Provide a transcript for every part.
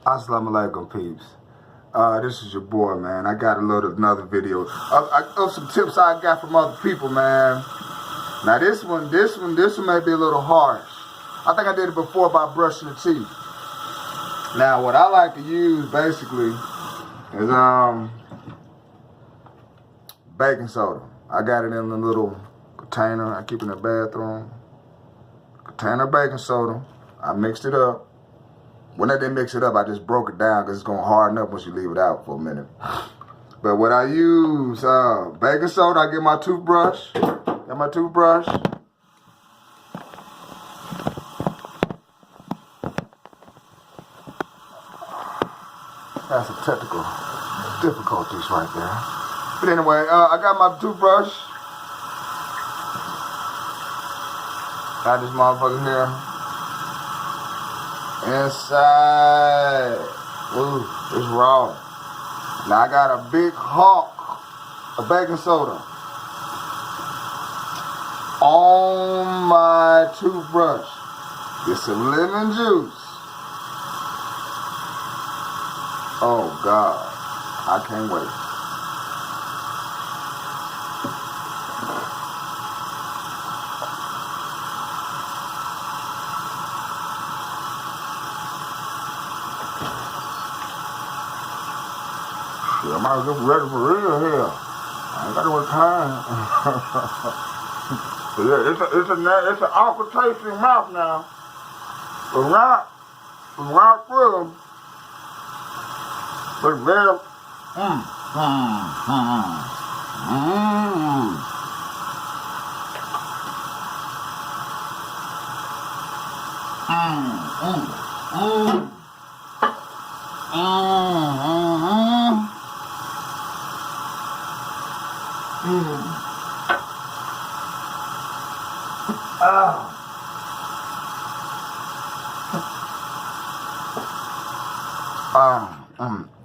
Assalamu alaikum, peeps. This is your boy, man. I got another video of some tips I got from other people, man. Now this one may be a little harsh. I think I did it before about brushing the teeth. Now what I like to use basically is baking soda. I got it in a little container I keep in the bathroom. Container of baking soda. I mixed it up. When I didn't mix it up, I just broke it down because it's going to harden up once you leave it out for a minute. But what I use, baking soda, I get my toothbrush. Got my toothbrush. That's some technical difficulties right there. But anyway, I got my toothbrush. Got this motherfucker here. Inside. Ooh, it's raw. Now I got a big hunk of baking soda on my toothbrush. Get some lemon juice. Oh God, I can't wait. I might as well get ready for real here. I ain't got no time. Yeah, it's an awkward taste in your mouth now. But right through, it's very,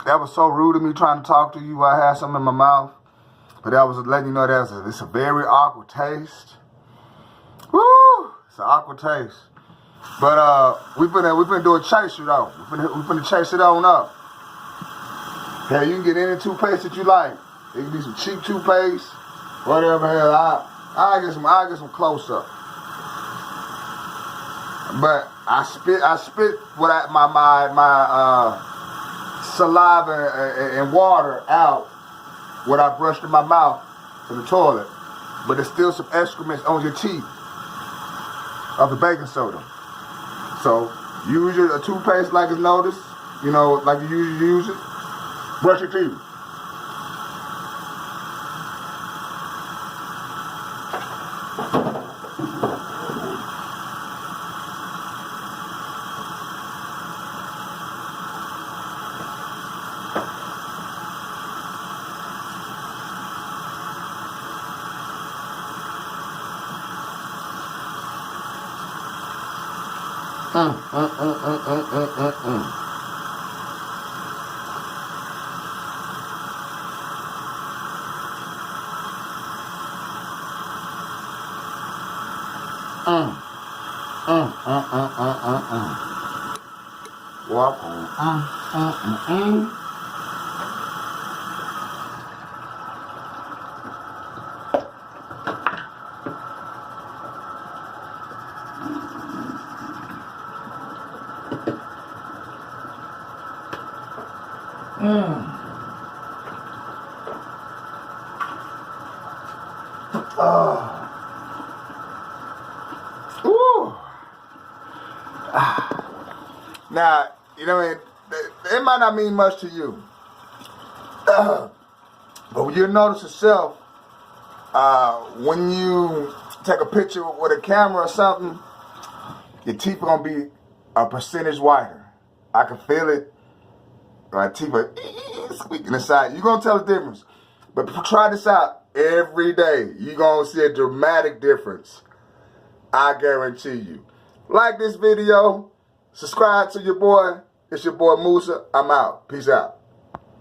that was so rude of me trying to talk to you while I had something in my mouth. But that was letting you know that it's a very awkward taste. Woo! It's an awkward taste. But we've been doing chaser though. We've been chase it on up. Hell, you can get any toothpaste that you like. It can be some cheap toothpaste, whatever. Hell, I get some close up. But I spit what my saliva and water out when I brushed in my mouth in the toilet. But there's still some excrements on your teeth of the baking soda. So use your toothpaste like it's noticed, you know, like you usually use it. Brush your teeth. Walk on. Now, you know, it might not mean much to you, but you'll notice yourself when you take a picture with a camera or something, your teeth are going to be a percentage whiter. I can feel it. My teeth are squeaking inside. You're going to tell the difference. But try this out every day. You're going to see a dramatic difference. I guarantee you. Like this video. Subscribe to your boy. It's your boy Musa. I'm out. Peace out.